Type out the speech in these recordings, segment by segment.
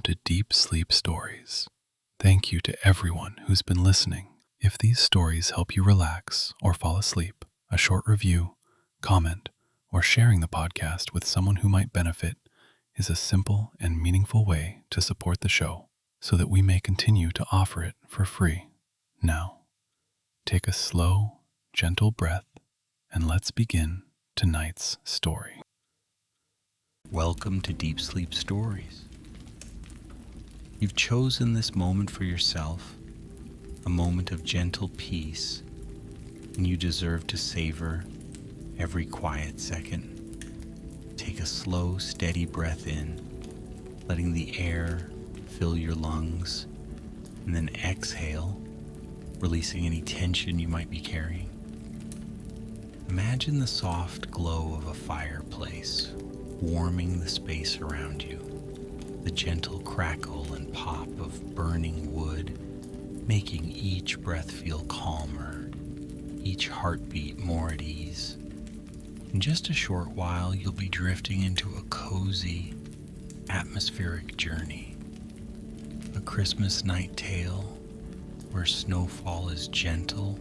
to Deep Sleep Stories. Thank you to everyone who's been listening. If these stories help you relax or fall asleep, a short review, comment, or sharing the podcast with someone who might benefit is a simple and meaningful way to support the show so that we may continue to offer it for free. Now, take a slow, gentle breath and let's begin tonight's story. Welcome to Deep Sleep Stories. You've chosen this moment for yourself, a moment of gentle peace, and you deserve to savor every quiet second. Take a slow, steady breath in, letting the air fill your lungs, and then exhale, releasing any tension you might be carrying. Imagine the soft glow of a fireplace warming the space around you, the gentle crackle and pop of burning wood, making each breath feel calmer, each heartbeat more at ease. In just a short while, you'll be drifting into a cozy, atmospheric journey, a Christmas night tale where snowfall is gentle,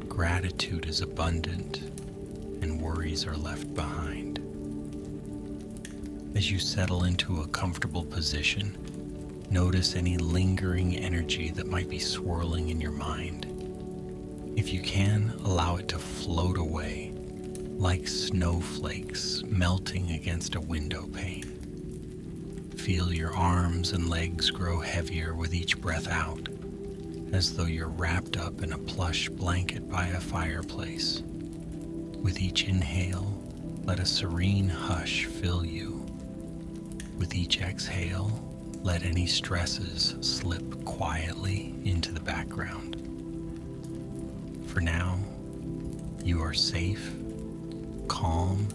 gratitude is abundant, and worries are left behind. As you settle into a comfortable position, notice any lingering energy that might be swirling in your mind. If you can, allow it to float away, like snowflakes melting against a window pane. Feel your arms and legs grow heavier with each breath out, as though you're wrapped up in a plush blanket by a fireplace. With each inhale, let a serene hush fill you. With each exhale, let any stresses slip quietly into the background. For now, you are safe, calm,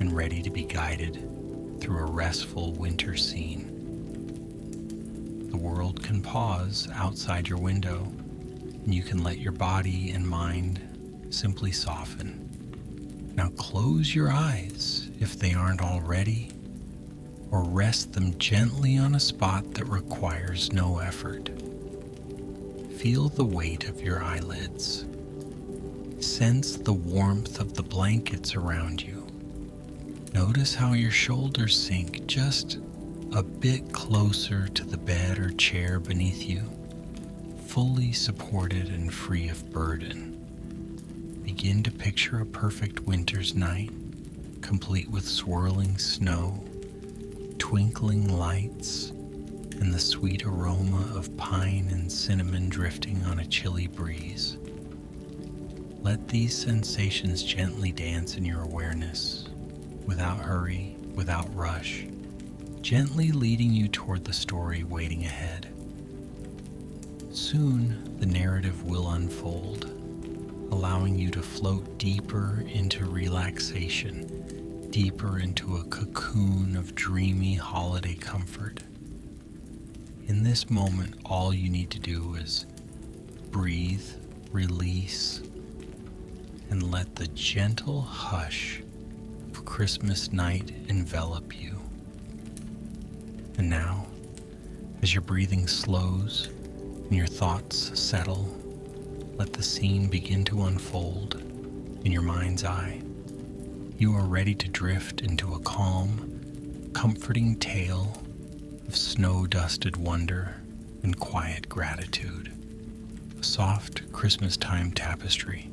and ready to be guided through a restful winter scene. The world can pause outside your window, and you can let your body and mind simply soften. Now close your eyes if they aren't already, or rest them gently on a spot that requires no effort. Feel the weight of your eyelids. Sense the warmth of the blankets around you. Notice how your shoulders sink just a bit closer to the bed or chair beneath you, fully supported and free of burden. Begin to picture a perfect winter's night, complete with swirling snow, twinkling lights, and the sweet aroma of pine and cinnamon drifting on a chilly breeze. Let these sensations gently dance in your awareness, without hurry, without rush, gently leading you toward the story waiting ahead. Soon, the narrative will unfold, allowing you to float deeper into relaxation, deeper into a cocoon of dreamy holiday comfort. In this moment, all you need to do is breathe, release, and let the gentle hush of Christmas night envelop you. And now, as your breathing slows and your thoughts settle, let the scene begin to unfold in your mind's eye. You are ready to drift into a calm, comforting tale of snow-dusted wonder and quiet gratitude. A soft Christmas-time tapestry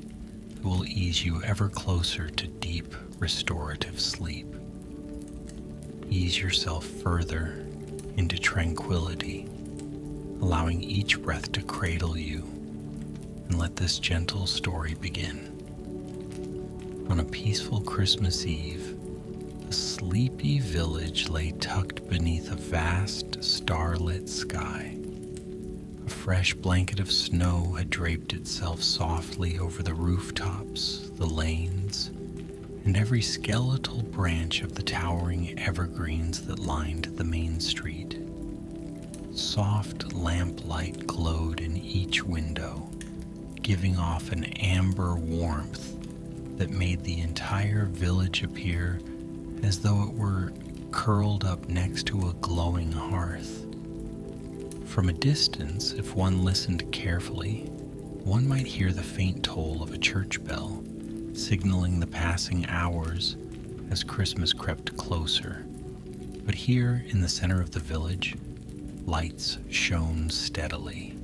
that will ease you ever closer to deep, restorative sleep. Ease yourself further into tranquility, allowing each breath to cradle you, and let this gentle story begin. On a peaceful Christmas Eve, a sleepy village lay tucked beneath a vast, starlit sky. A fresh blanket of snow had draped itself softly over the rooftops, the lanes, and every skeletal branch of the towering evergreens that lined the main street. Soft lamplight glowed in each window, giving off an amber warmth that made the entire village appear as though it were curled up next to a glowing hearth. From a distance, if one listened carefully, one might hear the faint toll of a church bell, signaling the passing hours as Christmas crept closer. But here in the center of the village, lights shone steadily,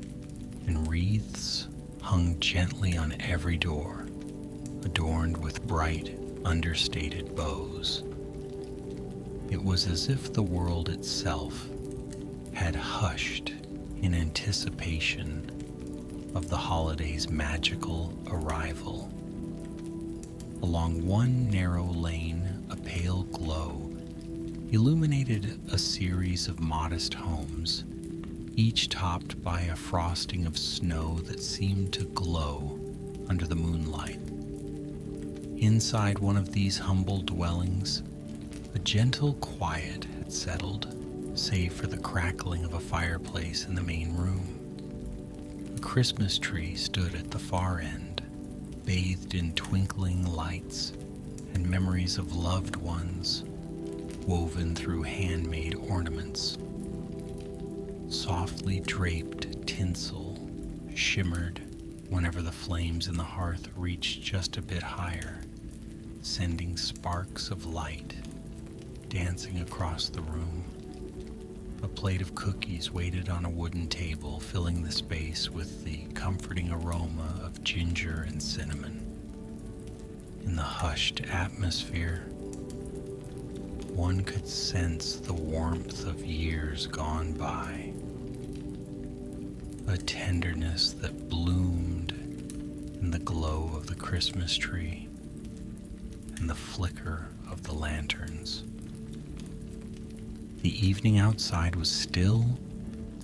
and wreaths hung gently on every door, adorned with bright, understated bows. It was as if the world itself had hushed in anticipation of the holiday's magical arrival. Along one narrow lane, a pale glow illuminated a series of modest homes, each topped by a frosting of snow that seemed to glow under the moonlight. Inside one of these humble dwellings, a gentle quiet had settled, save for the crackling of a fireplace in the main room. A Christmas tree stood at the far end, bathed in twinkling lights and memories of loved ones woven through handmade ornaments. Softly draped tinsel shimmered whenever the flames in the hearth reached just a bit higher, sending sparks of light dancing across the room. A plate of cookies waited on a wooden table, filling the space with the comforting aroma of ginger and cinnamon. In the hushed atmosphere, one could sense the warmth of years gone by, a tenderness that bloomed in the glow of the Christmas tree and the flicker of the lanterns. The evening outside was still,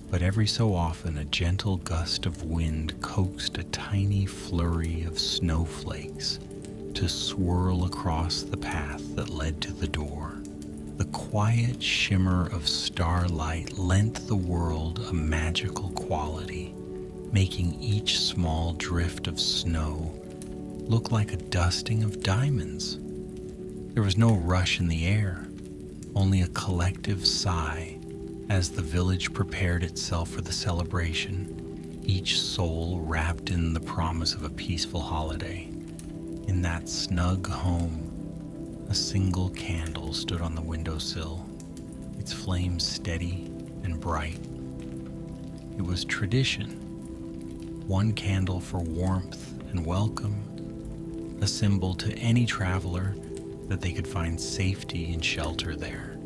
but every so often a gentle gust of wind coaxed a tiny flurry of snowflakes to swirl across the path that led to the door. The quiet shimmer of starlight lent the world a magical quality, making each small drift of snow look like a dusting of diamonds. There was no rush in the air, only a collective sigh as the village prepared itself for the celebration, each soul wrapped in the promise of a peaceful holiday. In that snug home, a single candle stood on the windowsill, its flame steady and bright. It was tradition, one candle for warmth and welcome, a symbol to any traveler that they could find safety and shelter there.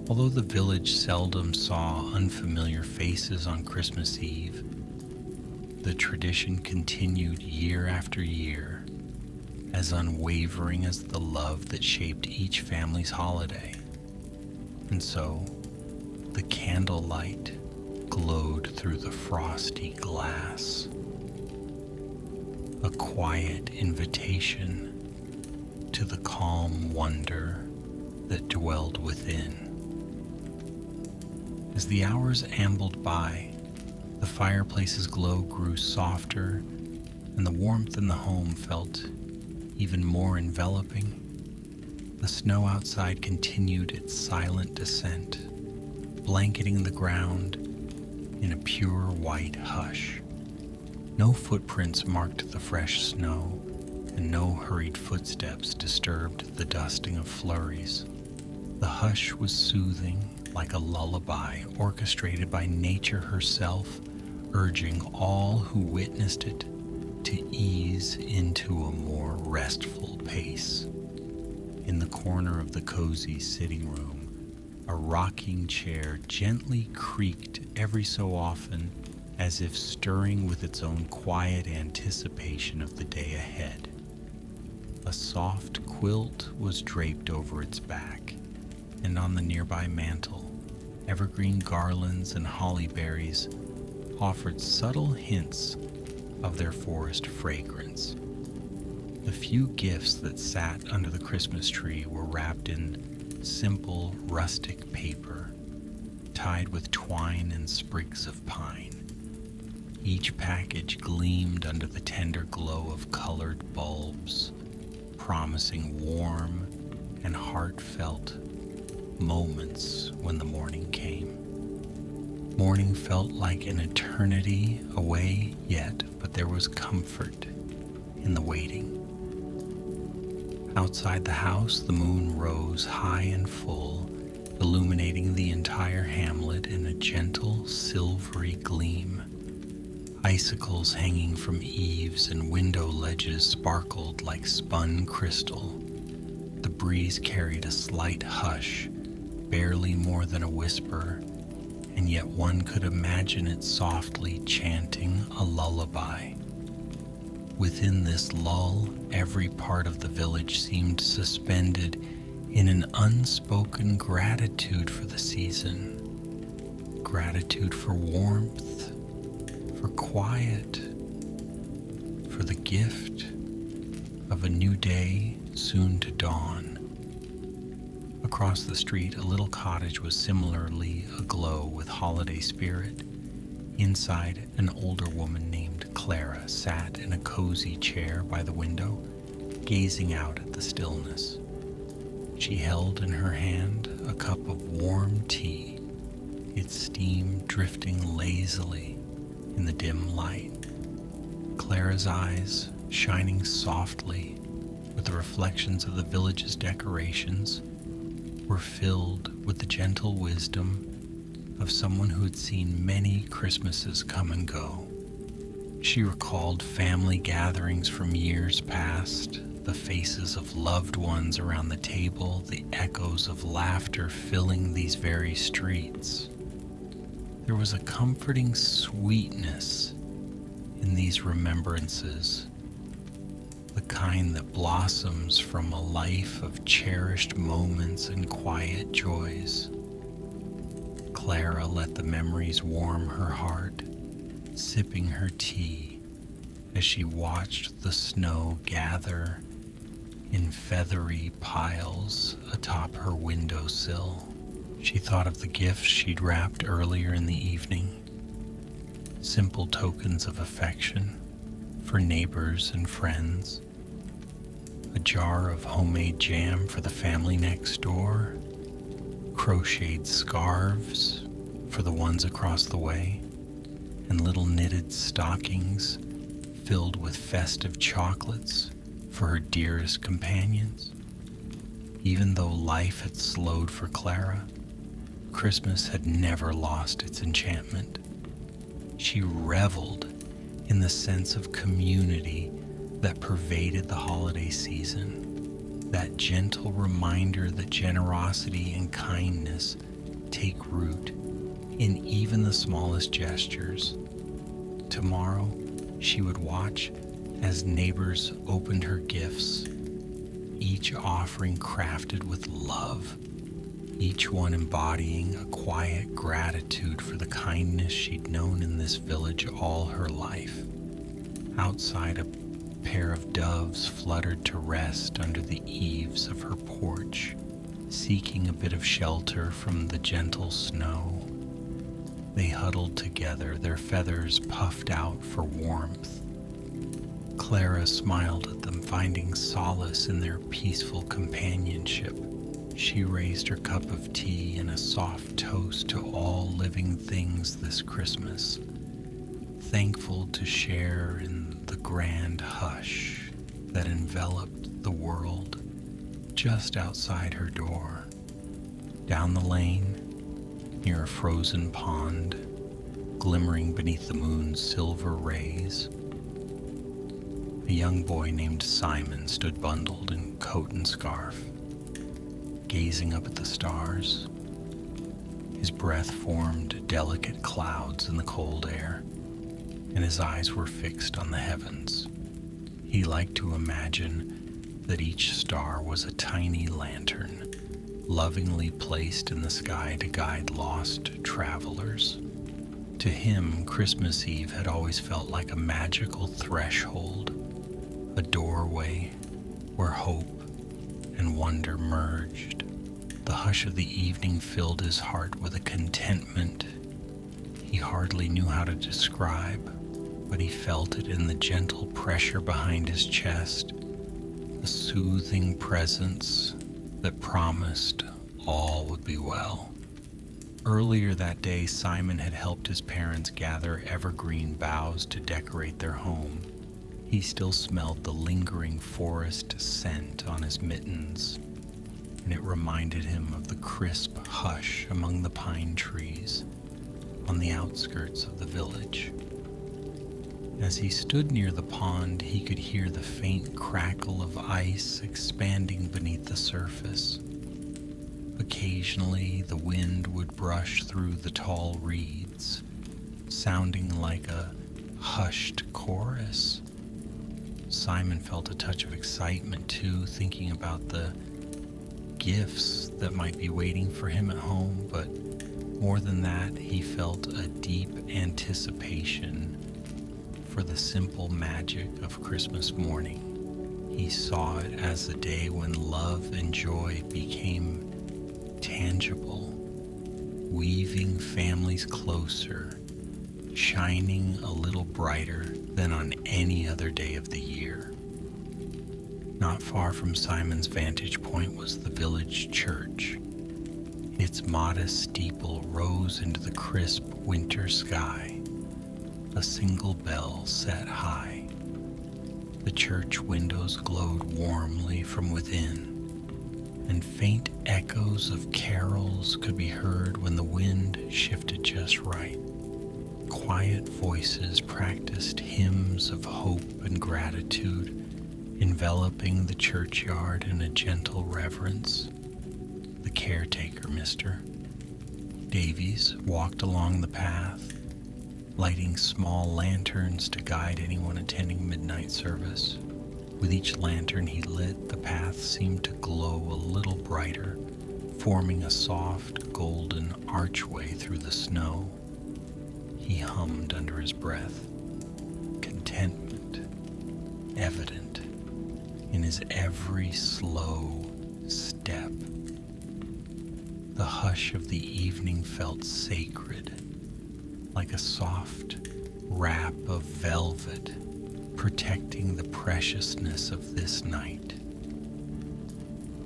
Although the village seldom saw unfamiliar faces on Christmas Eve, the tradition continued year after year, as unwavering as the love that shaped each family's holiday. And so, the candlelight glowed through the frosty glass, a quiet invitation to the calm wonder that dwelled within. As the hours ambled by, the fireplace's glow grew softer, and the warmth in the home felt even more enveloping. The snow outside continued its silent descent, blanketing the ground in a pure white hush. No footprints marked the fresh snow, and no hurried footsteps disturbed the dusting of flurries. The hush was soothing, like a lullaby orchestrated by nature herself, urging all who witnessed it to ease into a more restful pace. In the corner of the cozy sitting room, a rocking chair gently creaked every so often, as if stirring with its own quiet anticipation of the day ahead. A soft quilt was draped over its back, and on the nearby mantel, evergreen garlands and holly berries offered subtle hints of their forest fragrance. The few gifts that sat under the Christmas tree were wrapped in simple, rustic paper, tied with twine and sprigs of pine. Each package gleamed under the tender glow of colored bulbs, promising warm and heartfelt moments when the morning came. Morning felt like an eternity away yet, but there was comfort in the waiting. Outside the house, the moon rose high and full, illuminating the entire hamlet in a gentle, silvery gleam. Icicles hanging from eaves and window ledges sparkled like spun crystal. The breeze carried a slight hush, barely more than a whisper, and yet one could imagine it softly chanting a lullaby. Within this lull, every part of the village seemed suspended in an unspoken gratitude for the season. Gratitude for warmth, for quiet, for the gift of a new day soon to dawn. Across the street, a little cottage was similarly aglow with holiday spirit. Inside, an older woman named Clara sat in a cozy chair by the window, gazing out at the stillness. She held in her hand a cup of warm tea, its steam drifting lazily in the dim light. Clara's eyes, shining softly with the reflections of the village's decorations, were filled with the gentle wisdom of someone who had seen many Christmases come and go. She recalled family gatherings from years past, the faces of loved ones around the table, the echoes of laughter filling these very streets. There was a comforting sweetness in these remembrances, the kind that blossoms from a life of cherished moments and quiet joys. Clara let the memories warm her heart, sipping her tea as she watched the snow gather in feathery piles atop her windowsill. She thought of the gifts she'd wrapped earlier in the evening, simple tokens of affection for neighbors and friends, a jar of homemade jam for the family next door, crocheted scarves for the ones across the way, and little knitted stockings filled with festive chocolates for her dearest companions. Even though life had slowed for Clara, Christmas had never lost its enchantment. She reveled in the sense of community that pervaded the holiday season, that gentle reminder that generosity and kindness take root in even the smallest gestures. Tomorrow, she would watch as neighbors opened her gifts, each offering crafted with love, each one embodying a quiet gratitude for the kindness she'd known in this village all her life. Outside, a pair of doves fluttered to rest under the eaves of her porch, seeking a bit of shelter from the gentle snow. They huddled together, their feathers puffed out for warmth. Clara smiled at them, finding solace in their peaceful companionship. She raised her cup of tea in a soft toast to all living things this Christmas, thankful to share in the grand hush that enveloped the world just outside her door. Down the lane, near a frozen pond, glimmering beneath the moon's silver rays, a young boy named Simon stood bundled in coat and scarf, gazing up at the stars. His breath formed delicate clouds in the cold air, and his eyes were fixed on the heavens. He liked to imagine that each star was a tiny lantern, lovingly placed in the sky to guide lost travelers. To him, Christmas Eve had always felt like a magical threshold, a doorway where hope and wonder merged. The hush of the evening filled his heart with a contentment he hardly knew how to describe, but he felt it in the gentle pressure behind his chest, a soothing presence that promised all would be well. Earlier that day, Simon had helped his parents gather evergreen boughs to decorate their home. He still smelled the lingering forest scent on his mittens, and it reminded him of the crisp hush among the pine trees on the outskirts of the village. As he stood near the pond, he could hear the faint crackle of ice expanding beneath the surface. Occasionally, the wind would brush through the tall reeds, sounding like a hushed chorus. Simon felt a touch of excitement, too, thinking about the gifts that might be waiting for him at home, but more than that, he felt a deep anticipation for the simple magic of Christmas morning. He saw it as the day when love and joy became tangible, weaving families closer, shining a little brighter than on any other day of the year. Not far from Simon's vantage point was the village church. Its modest steeple rose into the crisp winter sky, a single bell set high. The church windows glowed warmly from within, and faint echoes of carols could be heard when the wind shifted just right. Quiet voices practiced hymns of hope and gratitude, enveloping the churchyard in a gentle reverence. The caretaker, Mr. Davies, walked along the path, lighting small lanterns to guide anyone attending midnight service. With each lantern he lit, the path seemed to glow a little brighter, forming a soft, golden archway through the snow. He hummed under his breath, contentment evident in his every slow step. The hush of the evening felt sacred, like a soft wrap of velvet protecting the preciousness of this night.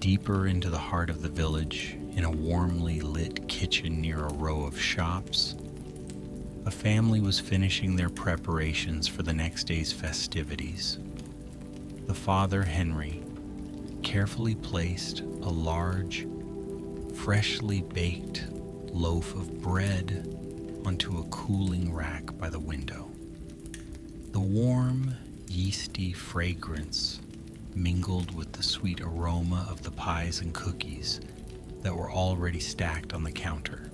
Deeper into the heart of the village, in a warmly lit kitchen near a row of shops, a family was finishing their preparations for the next day's festivities. The father, Henry, carefully placed a large, freshly baked loaf of bread onto a cooling rack by the window. The warm, yeasty fragrance mingled with the sweet aroma of the pies and cookies that were already stacked on the counter.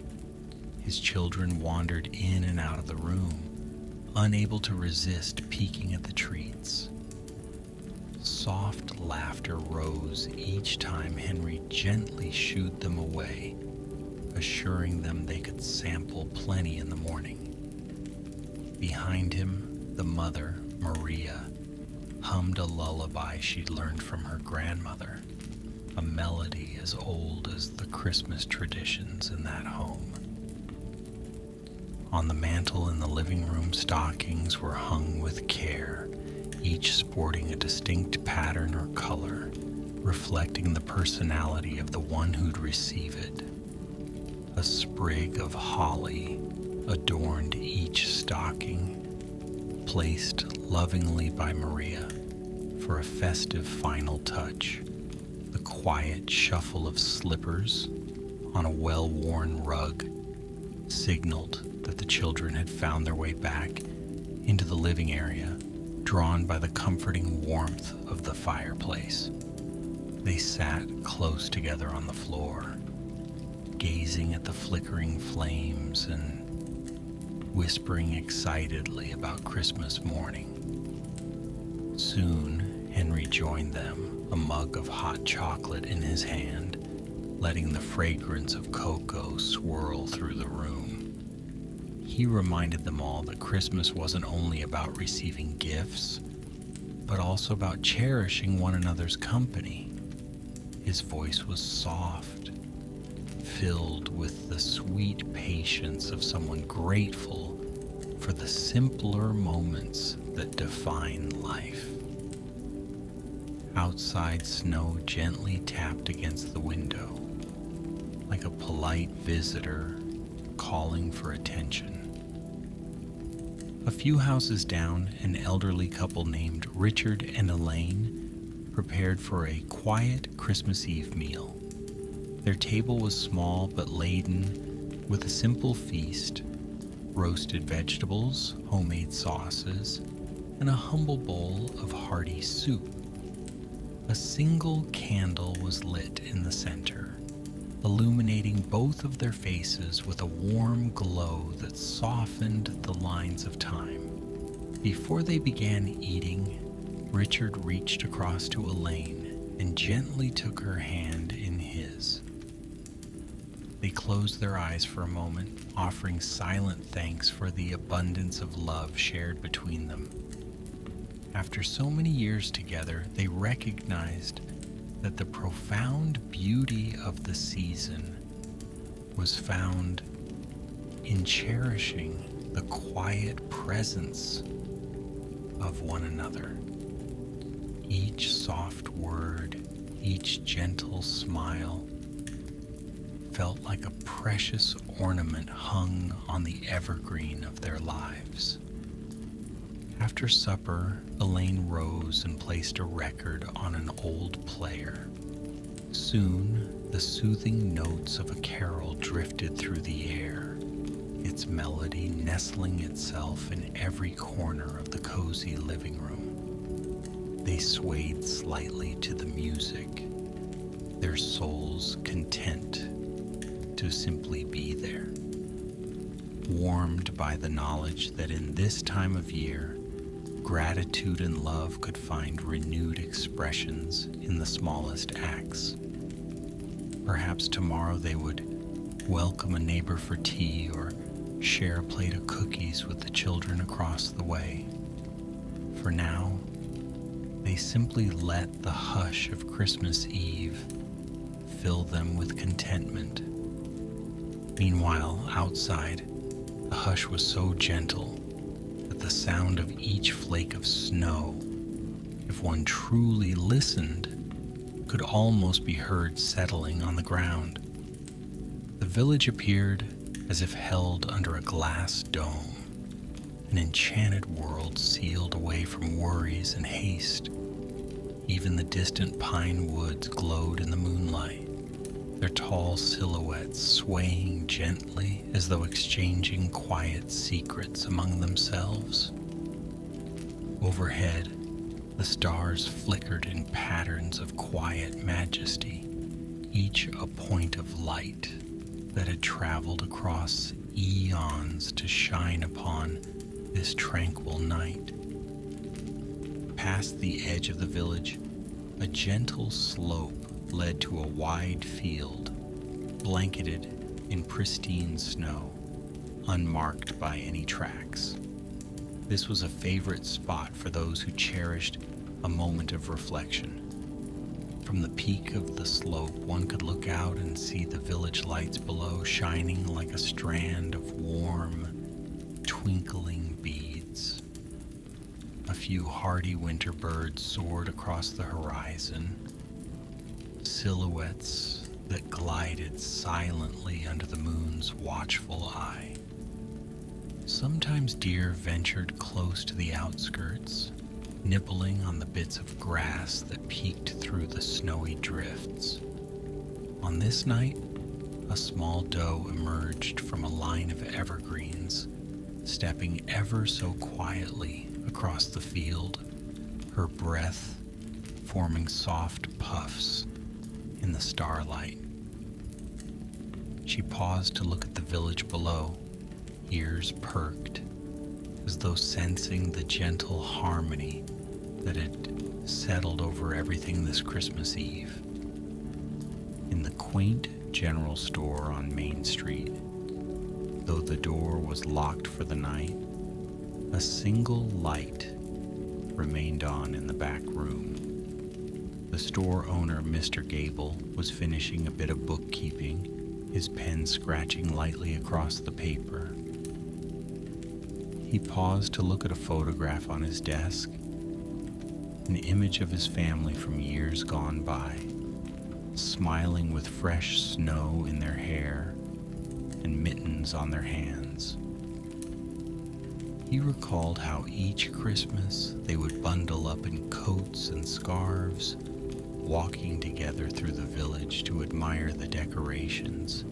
His children wandered in and out of the room, unable to resist peeking at the treats. Soft laughter rose each time Henry gently shooed them away, assuring them they could sample plenty in the morning. Behind him, the mother, Maria, hummed a lullaby she'd learned from her grandmother, a melody as old as the Christmas traditions in that home. On the mantel in the living room, stockings were hung with care, each sporting a distinct pattern or color, reflecting the personality of the one who'd receive it. A sprig of holly adorned each stocking, placed lovingly by Maria for a festive final touch. The quiet shuffle of slippers on a well-worn rug signaled that the children had found their way back into the living area, drawn by the comforting warmth of the fireplace. They sat close together on the floor, gazing at the flickering flames and whispering excitedly about Christmas morning. Soon, Henry joined them, a mug of hot chocolate in his hand, letting the fragrance of cocoa swirl through the room. He reminded them all that Christmas wasn't only about receiving gifts, but also about cherishing one another's company. His voice was soft, filled with the sweet patience of someone grateful for the simpler moments that define life. Outside, snow gently tapped against the window, like a polite visitor calling for attention. A few houses down, an elderly couple named Richard and Elaine prepared for a quiet Christmas Eve meal. Their table was small but laden with a simple feast: roasted vegetables, homemade sauces, and a humble bowl of hearty soup. A single candle was lit in the center, illuminating both of their faces with a warm glow that softened the lines of time. Before they began eating, Richard reached across to Elaine and gently took her hand in his. They closed their eyes for a moment, offering silent thanks for the abundance of love shared between them. After so many years together, they recognized that the profound beauty of the season was found in cherishing the quiet presence of one another. Each soft word, each gentle smile felt like a precious ornament hung on the evergreen of their lives. After supper, Elaine rose and placed a record on an old player. Soon, the soothing notes of a carol drifted through the air, its melody nestling itself in every corner of the cozy living room. They swayed slightly to the music, their souls content to simply be there, warmed by the knowledge that in this time of year, gratitude and love could find renewed expressions in the smallest acts. Perhaps tomorrow they would welcome a neighbor for tea or share a plate of cookies with the children across the way. For now, they simply let the hush of Christmas Eve fill them with contentment. Meanwhile, outside, the hush was so gentle that the sound of each flake of snow, if one truly listened, could almost be heard settling on the ground. The village appeared as if held under a glass dome, an enchanted world sealed away from worries and haste. Even the distant pine woods glowed in the moonlight, their tall silhouettes swaying gently as though exchanging quiet secrets among themselves. Overhead, the stars flickered in patterns of quiet majesty, each a point of light that had traveled across eons to shine upon this tranquil night. Past the edge of the village, a gentle slope led to a wide field, blanketed in pristine snow, unmarked by any tracks. This was a favorite spot for those who cherished a moment of reflection. From the peak of the slope, one could look out and see the village lights below shining like a strand of warm, twinkling beads. A few hardy winter birds soared across the horizon, silhouettes that glided silently under the moon's watchful eye. Sometimes deer ventured close to the outskirts, nibbling on the bits of grass that peeked through the snowy drifts. On this night, a small doe emerged from a line of evergreens, stepping ever so quietly across the field, her breath forming soft puffs in the starlight. She paused to look at the village below, ears perked, as though sensing the gentle harmony that had settled over everything this Christmas Eve. In the quaint general store on Main Street, though the door was locked for the night, a single light remained on in the back room. The store owner, Mr. Gable, was finishing a bit of bookkeeping, his pen scratching lightly across the paper. He paused to look at a photograph on his desk, an image of his family from years gone by. smiling with fresh snow in their hair and mittens on their hands. He recalled how each Christmas they would bundle up in coats and scarves, walking together through the village to admire the decorations.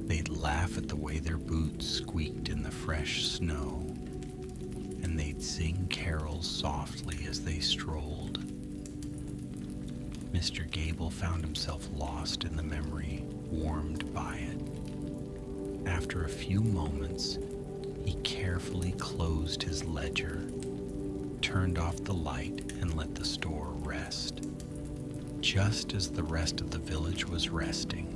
They'd laugh at the way their boots squeaked in the fresh snow, and they'd sing carols softly as they strolled. Mr. Gable found himself lost in the memory, warmed by it. After a few moments, he carefully closed his ledger, turned off the light, and let the store rest, just as the rest of the village was resting.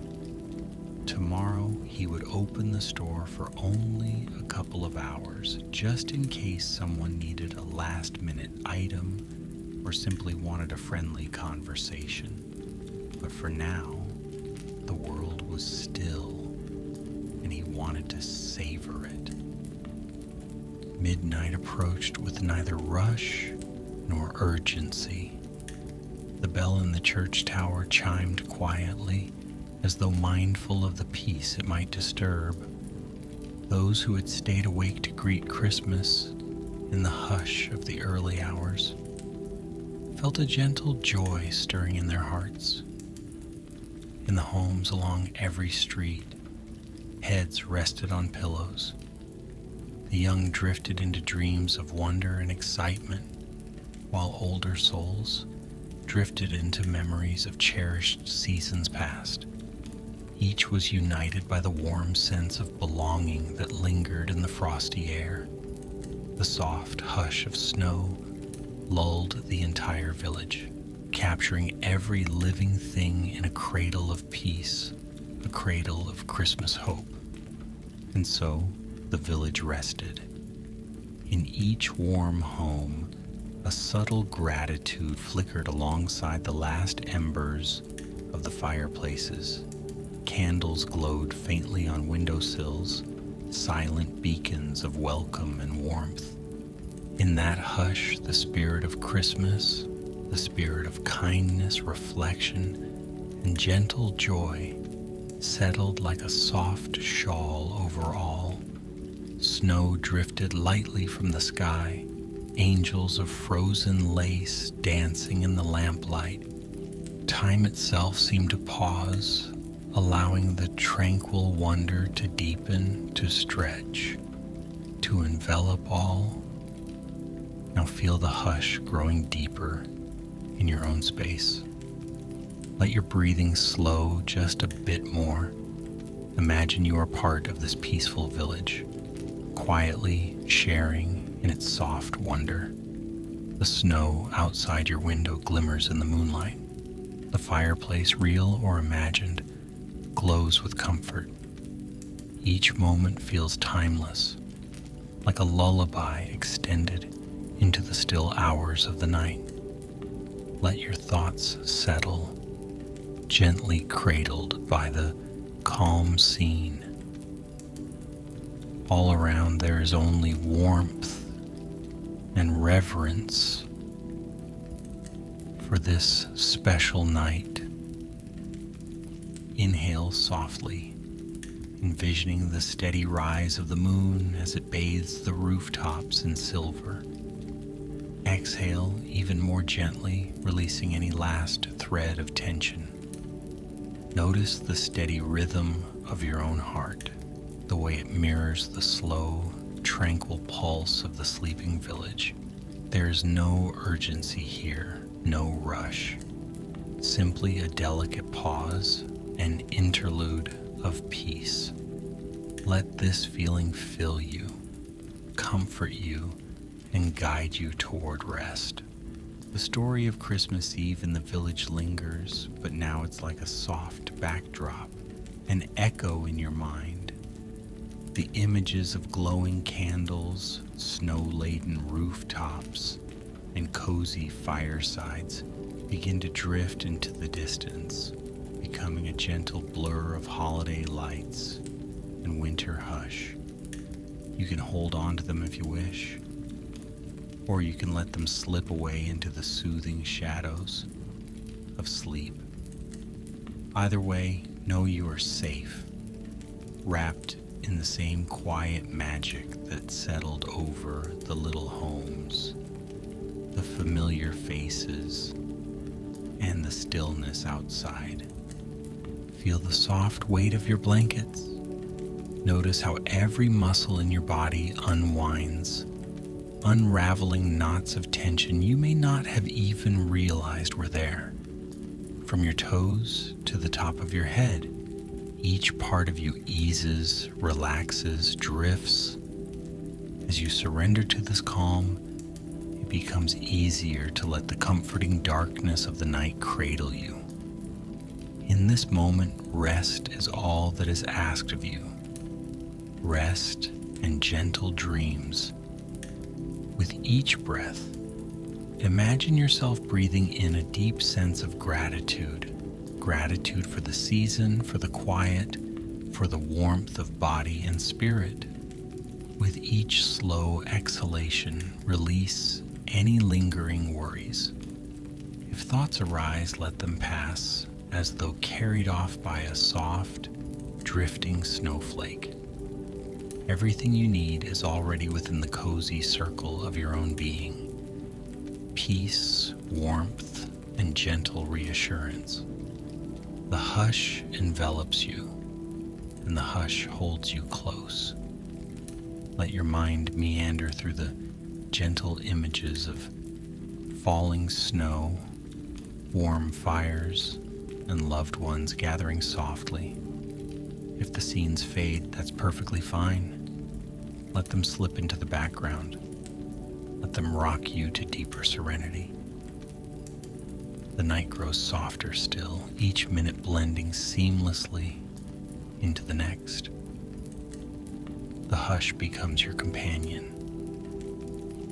Tomorrow, he would open the store for only a couple of hours, just in case someone needed a last-minute item or simply wanted a friendly conversation. But for now, the world was still, and he wanted to savor it. Midnight approached with neither rush nor urgency. The bell in the church tower chimed quietly, as though mindful of the peace it might disturb. Those who had stayed awake to greet Christmas in the hush of the early hours felt a gentle joy stirring in their hearts. In the homes along every street, heads rested on pillows. The young drifted into dreams of wonder and excitement, while older souls drifted into memories of cherished seasons past. Each was united by the warm sense of belonging that lingered in the frosty air. The soft hush of snow lulled the entire village, capturing every living thing in a cradle of peace, a cradle of Christmas hope. And so the village rested. In each warm home, a subtle gratitude flickered alongside the last embers of the fireplaces. Candles glowed faintly on windowsills, silent beacons of welcome and warmth. In that hush, the spirit of Christmas, the spirit of kindness, reflection, and gentle joy settled like a soft shawl over all. Snow drifted lightly from the sky, angels of frozen lace dancing in the lamplight. Time itself seemed to pause, allowing the tranquil wonder to deepen, to stretch, to envelop all. Now feel the hush growing deeper in your own space. Let your breathing slow just a bit more. Imagine you are part of this peaceful village, quietly sharing in its soft wonder. The snow outside your window glimmers in the moonlight. The fireplace, real or imagined, glows with comfort. Each moment feels timeless, like a lullaby extended into the still hours of the night. Let your thoughts settle, gently cradled by the calm scene. All around there is only warmth and reverence for this special night. Inhale softly, envisioning the steady rise of the moon as it bathes the rooftops in silver. Exhale even more gently, releasing any last thread of tension. Notice the steady rhythm of your own heart, the way it mirrors the slow, tranquil pulse of the sleeping village. There is no urgency here, no rush, simply a delicate pause, an interlude of peace. Let this feeling fill you, comfort you, and guide you toward rest. The story of Christmas Eve in the village lingers, but now it's like a soft backdrop, an echo in your mind. The images of glowing candles, snow-laden rooftops, and cozy firesides begin to drift into the distance, becoming a gentle blur of holiday lights and winter hush. You can hold on to them if you wish, or you can let them slip away into the soothing shadows of sleep. Either way, know you are safe, wrapped in the same quiet magic that settled over the little homes, the familiar faces, and the stillness outside. Feel the soft weight of your blankets. Notice how every muscle in your body unwinds, unraveling knots of tension you may not have even realized were there. From your toes to the top of your head, each part of you eases, relaxes, drifts. As you surrender to this calm, it becomes easier to let the comforting darkness of the night cradle you. In this moment, rest is all that is asked of you. Rest and gentle dreams. With each breath, imagine yourself breathing in a deep sense of gratitude. Gratitude for the season, for the quiet, for the warmth of body and spirit. With each slow exhalation, release any lingering worries. If thoughts arise, let them pass, as though carried off by a soft, drifting snowflake. Everything you need is already within the cozy circle of your own being. Peace, warmth, and gentle reassurance. The hush envelops you, and the hush holds you close. Let your mind meander through the gentle images of falling snow, warm fires, and loved ones gathering softly. If the scenes fade, that's perfectly fine. Let them slip into the background. Let them rock you to deeper serenity. The night grows softer still, each minute blending seamlessly into the next. The hush becomes your companion,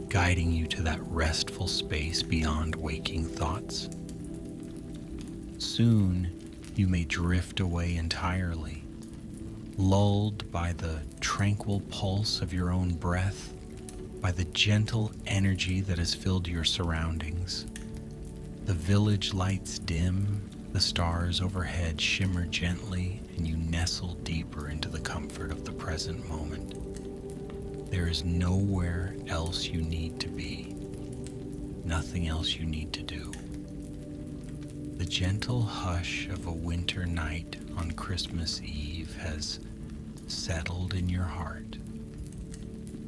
guiding you to that restful space beyond waking thoughts. Soon, you may drift away entirely, lulled by the tranquil pulse of your own breath, by the gentle energy that has filled your surroundings. The village lights dim, the stars overhead shimmer gently, and you nestle deeper into the comfort of the present moment. There is nowhere else you need to be, nothing else you need to do. The gentle hush of a winter night on Christmas Eve has settled in your heart,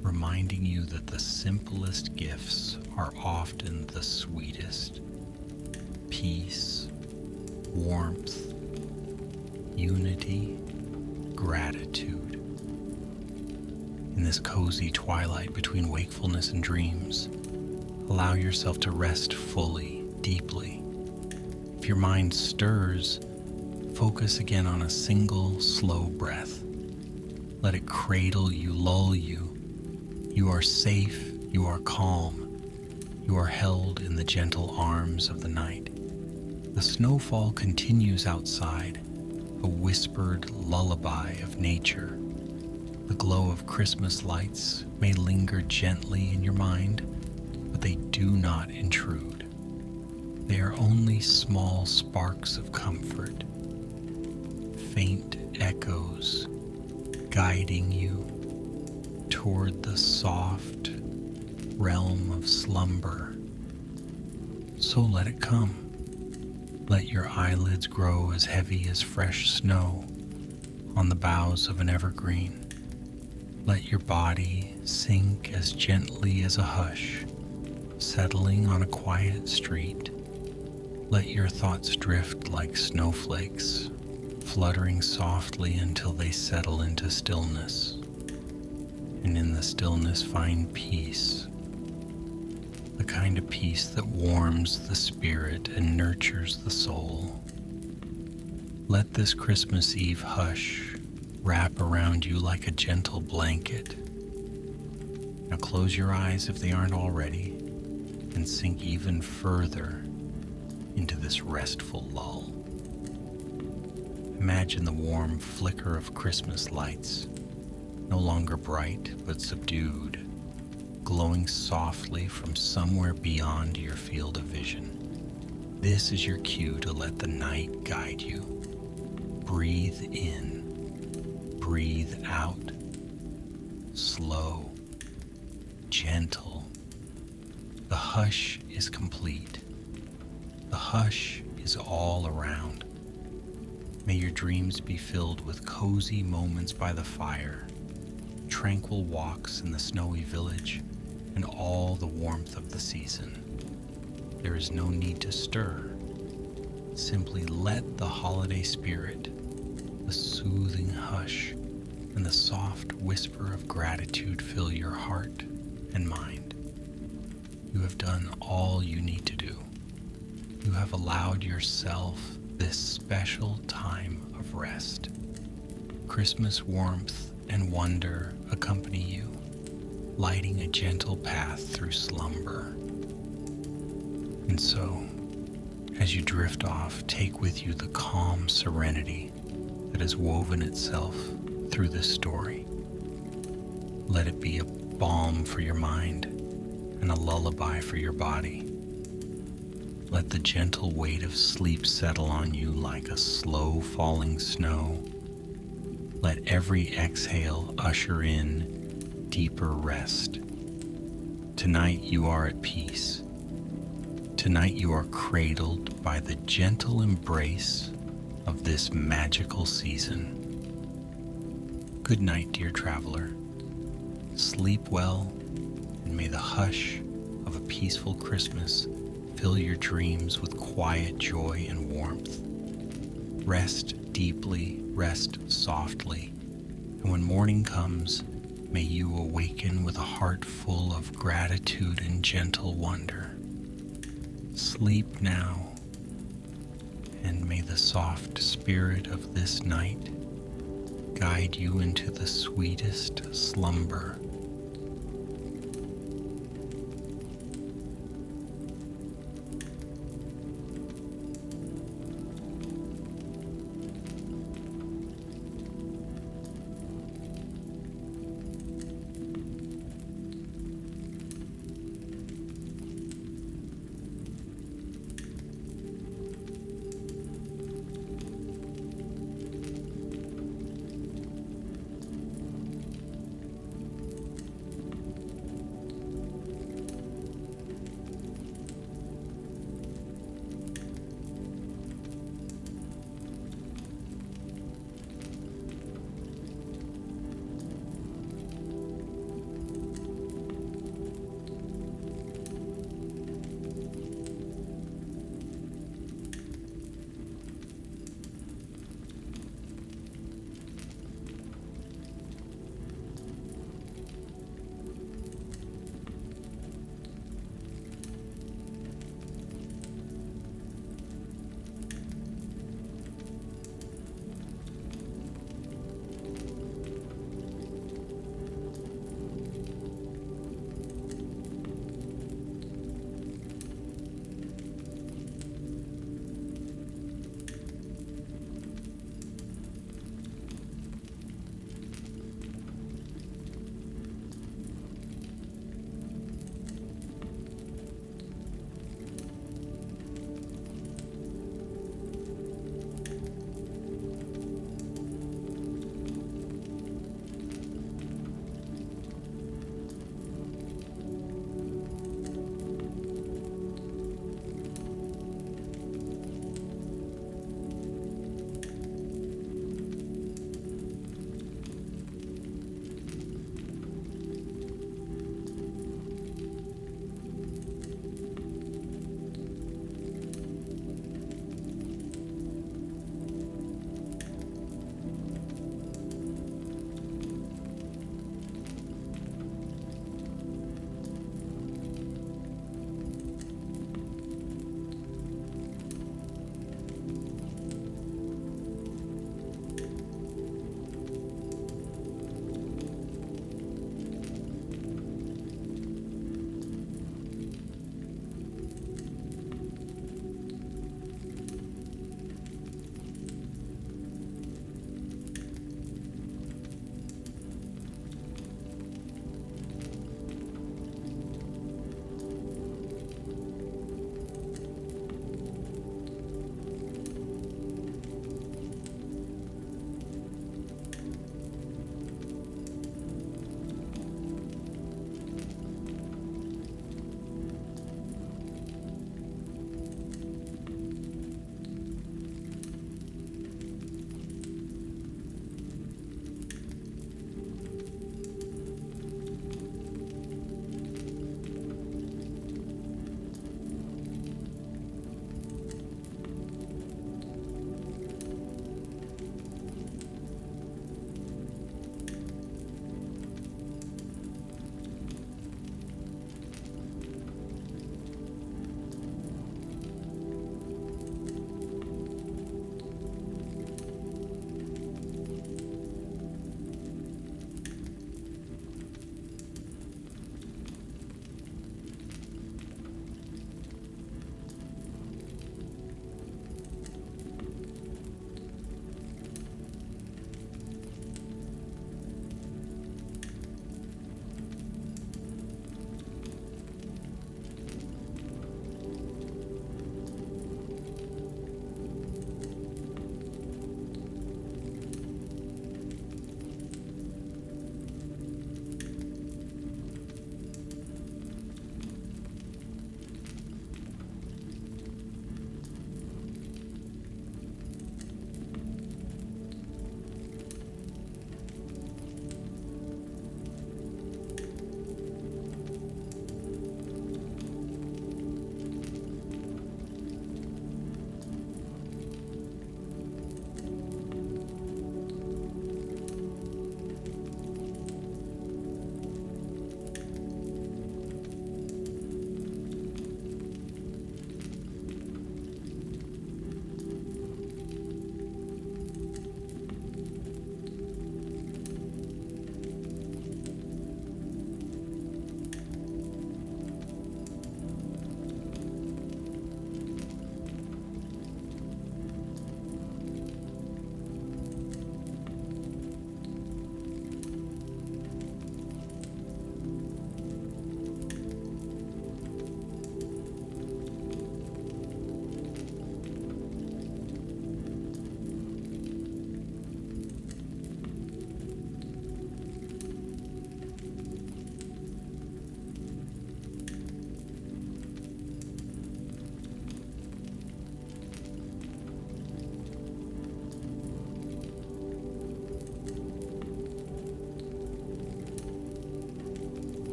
reminding you that the simplest gifts are often the sweetest. Peace, warmth, unity, gratitude. In this cozy twilight between wakefulness and dreams, allow yourself to rest fully, deeply. If your mind stirs, focus again on a single slow breath. Let it cradle you, lull you. You are safe, you are calm, you are held in the gentle arms of the night. The snowfall continues outside, a whispered lullaby of nature. The glow of Christmas lights may linger gently in your mind, but they do not intrude. They are only small sparks of comfort, faint echoes guiding you toward the soft realm of slumber. So let it come. Let your eyelids grow as heavy as fresh snow on the boughs of an evergreen. Let your body sink as gently as a hush, settling on a quiet street. Let your thoughts drift like snowflakes, fluttering softly until they settle into stillness. And in the stillness find peace, the kind of peace that warms the spirit and nurtures the soul. Let this Christmas Eve hush wrap around you like a gentle blanket. Now close your eyes if they aren't already, and sink even further into this restful lull. Imagine the warm flicker of Christmas lights, no longer bright but subdued, glowing softly from somewhere beyond your field of vision. This is your cue to let the night guide you. breathe in, breathe out, slow, gentle. The hush is complete. The hush is all around. May your dreams be filled with cozy moments by the fire, tranquil walks in the snowy village, and all the warmth of the season. There is no need to stir. Simply let the holiday spirit, the soothing hush, and the soft whisper of gratitude fill your heart and mind. You have done all you need to do. You have allowed yourself this special time of rest. Christmas warmth and wonder accompany you, lighting a gentle path through slumber. And so, as you drift off, take with you the calm serenity that has woven itself through this story. Let it be a balm for your mind and a lullaby for your body. Let the gentle weight of sleep settle on you like a slow falling snow. Let every exhale usher in deeper rest. Tonight you are at peace. Tonight you are cradled by the gentle embrace of this magical season. Good night, dear traveler. Sleep well, and may the hush of a peaceful Christmas fill your dreams with quiet joy and warmth. Rest deeply, rest softly, and when morning comes, may you awaken with a heart full of gratitude and gentle wonder. Sleep now, and may the soft spirit of this night guide you into the sweetest slumber